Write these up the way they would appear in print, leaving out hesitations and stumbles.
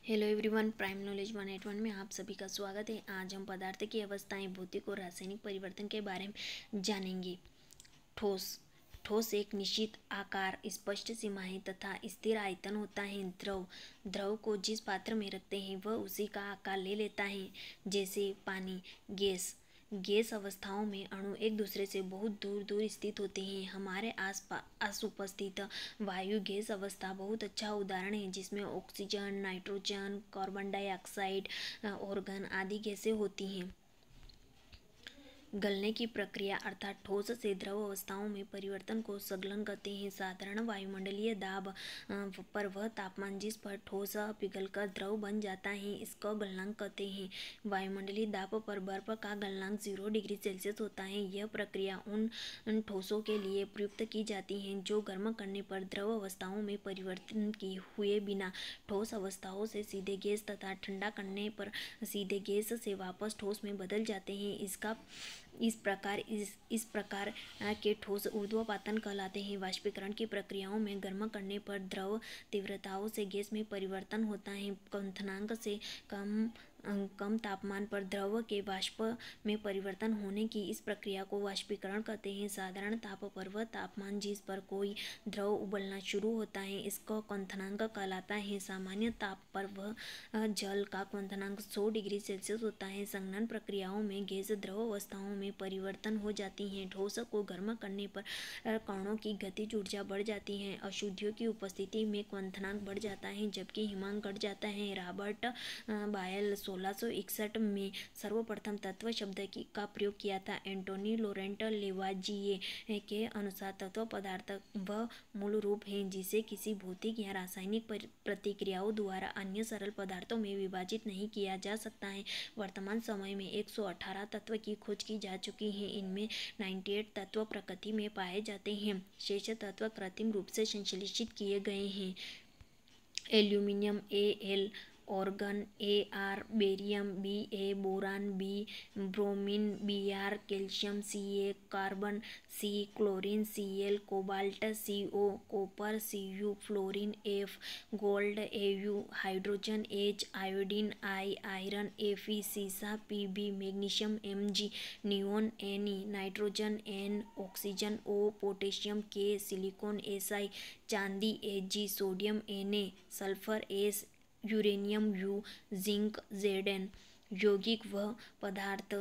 Hello everyone, prime knowledge 181 में आप सभी का स्वागत है। आज हम पदार्थ की अवस्थाएं, भौतिक और रासायनिक परिवर्तन के बारे में जानेंगे। ठोस ठोस एक निश्चित आकार, स्पष्ट सीमाएं तथा स्थिर आयतन होता है। द्रव को जिस पात्र में रखते हैं वह उसी का आकार ले लेता है, जैसे पानी। गैस अवस्थाओं में अणु एक दूसरे से बहुत दूर दूर स्थित होते हैं। हमारे आस उपस्थित वायु गैस अवस्था बहुत अच्छा उदाहरण है, जिसमें oxygen, nitrogen, carbon dioxide, organ आदि गैसें होती हैं। गलने की प्रक्रिया अर्थात ठोस से द्रव अवस्थाओं में परिवर्तन को संगलन कहते हैं। साधारण वायुमंडलीय दाब पर वह तापमान जिस पर ठोस पिघलकर द्रव बन जाता है, इसको गलनांक कहते हैं। वायुमंडलीय दाब पर बर्फ का गलनांक 0 डिग्री सेल्सियस होता है। यह प्रक्रिया उन ठोसों के लिए प्रयुक्त की जाती है जो गर्म करने पर द्रव अवस्थाओं में परिवर्तन की हुए बिना ठोस अवस्थाओं से सीधे गैस तथा ठंडा करने पर सीधे गैस से वापस ठोस में बदल जाते हैं। इस प्रकार के ठोस ऊर्ध्वपातन कहलाते हैं। वाष्पीकरण की प्रक्रियाओं में गर्म करने पर द्रव तीव्रताओं से गैस में परिवर्तन होता है। क्वथनांक से कम तापमान पर द्रव के वाष्प में परिवर्तन होने की इस प्रक्रिया को वाष्पीकरण कहते हैं। साधारण ताप पर वह तापमान जिस पर कोई द्रव उबलना शुरू होता है, इसको क्वथनांक कहलाता है। सामान्य ताप पर वह जल का क्वथनांक 100 डिग्री सेल्सियस होता है। संघनन प्रक्रियाओं में गैस द्रव अवस्थाओं में परिवर्तन हो जाती है। ठोस को गर्म करने पर कणों की गतिज ऊर्जा बढ़ जाती है। अशुद्धियों की उपस्थिति में क्वथनांक बढ़ जाता है, जबकि हिमांक घट जाता है। रॉबर्ट बायल 1661 में सर्वप्रथम तत्व शब्द का प्रयोग किया था। एंटोनी लोरेंट लेवाजिये के अनुसार तत्व पदार्थ वह मूल रूप है जिसे किसी भौतिक या रासायनिक प्रतिक्रियाओं द्वारा अन्य सरल पदार्थों में विभाजित नहीं किया जा सकता है। वर्तमान समय में 118 तत्व की खोज की जा चुकी है। इनमें 98 तत्व प्रकृति में पाए जाते हैं। शेष तत्व कृत्रिम रूप से संश्लेषित किए गए हैं। Aluminium Al, organ Ar, barium Ba, boron B, bromine Br, calcium Ca, carbon C, chlorine Cl, cobalt Co, copper Cu, fluorine F, gold Au, hydrogen H, iodine I, iron Fe, सीसा Pb, magnesium Mg, neon Ne, nitrogen N, oxygen O, potassium K, silicon Si, चांदी Ag, sodium Na, sulphur S, uranium U, zinc Zn। यौगिक वह पदार्थ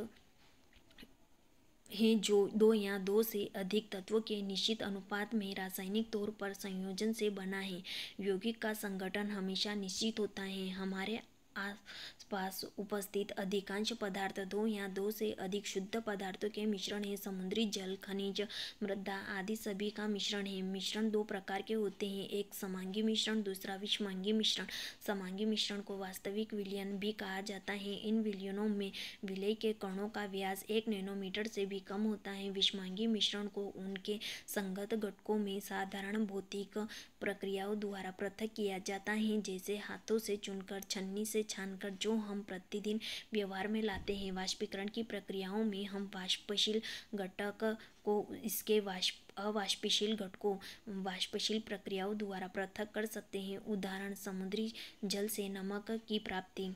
हैं जो दो या दो से अधिक तत्वों के निश्चित अनुपात में रासायनिक तौर पर संयोजन से बना है। यौगिक का संगठन हमेशा निश्चित होता है। हमारे आसपास उपस्थित अधिकांश पदार्थ दो या दो से अधिक शुद्ध पदार्थों के मिश्रण है। समुद्री जल, खनिज, मृदा आदि सभी का मिश्रण है। मिश्रण दो प्रकार के होते हैं, एक समांगी मिश्रण, दूसरा विषमांगी मिश्रण। समांगी मिश्रण को वास्तविक विलयन भी कहा जाता है। इन विलयनों में विलय के कणों का व्यास 1 नैनोमीटर से भी कम होता है। विषमांगी मिश्रण को उनके संगत घटकों में साधारण भौतिक प्रक्रियाओं द्वारा पृथक किया जाता है, जैसे हाथों से चुनकर, छन्नी से छानकर, जो हम प्रतिदिन व्यवहार में लाते हैं। वाष्पीकरण की प्रक्रियाओं में हम वाष्पशील घटक को इसके अवाष्पशील घटकों वाष्पशील प्रक्रियाओं द्वारा पृथक कर सकते हैं। उदाहरण, समुद्री जल से नमक की प्राप्ति।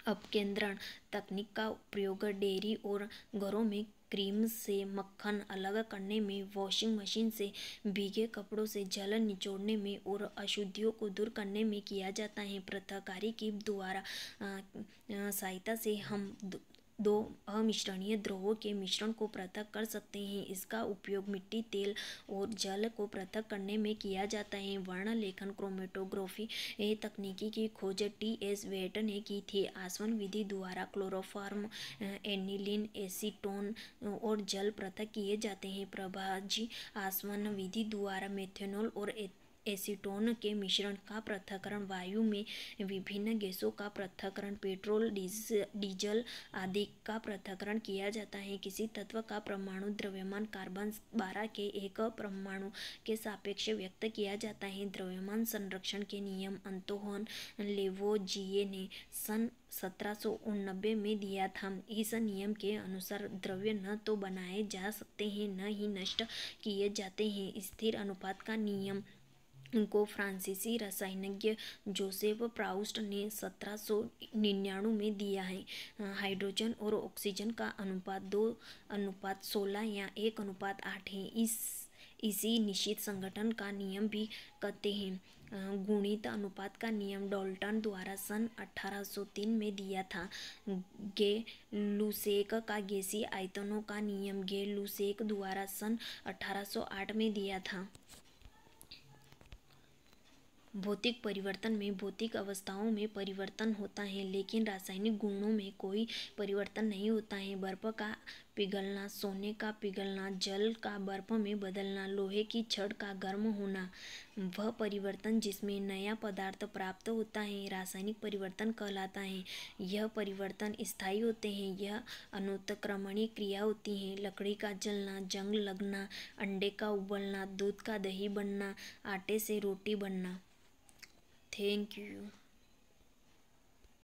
अपकेंद्रण तकनीक का प्रयोग डेयरी और घरों में क्रीम से मक्खन अलग करने में, वॉशिंग मशीन से भीगे कपड़ों से जल निचोड़ने में और अशुद्धियों को दूर करने में किया जाता है। पृथक्कारी की द्वारा सहायता से हम दो अमिश्रणीय द्रवों के मिश्रण को पृथक कर सकते हैं। इसका उपयोग मिट्टी, तेल और जल को पृथक करने में किया जाता है। वर्ण लेखन क्रोमेटोग्राफी तकनीकी की खोज T.S. वेट ने की थी। आसवन विधि द्वारा क्लोरोफॉर्म, एनिलीन, एसीटोन और जल पृथक किए जाते हैं। प्रभाजी आसवन विधि द्वारा मेथनॉल और एसीटोन के मिश्रण का पृथक्करण, वायु में विभिन्न गैसों का पृथक्करण, पेट्रोल, डीजल आदि का पृथक्करण किया जाता है। किसी तत्व का परमाणु द्रव्यमान कार्बन 12 के एक परमाणु के सापेक्ष व्यक्त किया जाता है। द्रव्यमान संरक्षण के नियम अंतोन लेवोजिये ने सन 1789 में दिया था। इस नियम के अनुसार द्रव्य न तो बनाए जा सकते हैं, न ही नष्ट किए जाते हैं। स्थिर अनुपात का नियम को फ्रांसीसी रसायनज्ञ जोसेफ प्राउस्ट ने 1799 में दिया है। हाइड्रोजन और ऑक्सीजन का अनुपात 2:16 या 1:8 है। इसी निश्चित संगठन का नियम भी कहते हैं। गुणित अनुपात का नियम डाल्टन द्वारा सन 1803 में दिया था। गे लुसेक का गैसीय आयतनों का नियम गे लुसेक द्वारा सन 1808 में दिया था। भौतिक परिवर्तन में भौतिक अवस्थाओं में परिवर्तन होता है, लेकिन रासायनिक गुणों में कोई परिवर्तन नहीं होता है। बर्फ का पिघलना, सोने का पिघलना, जल का बर्फ में बदलना, लोहे की छड़ का गर्म होना, वह परिवर्तन जिसमें नया पदार्थ प्राप्त होता है रासायनिक परिवर्तन कहलाता है। यह परिवर्तन स्थायी होते हैं। यह अनुत्क्रमणीय क्रिया होती है। लकड़ी का जलना, जंग लगना, अंडे का उबलना, दूध का दही बनना, आटे से रोटी बनना। Thank you.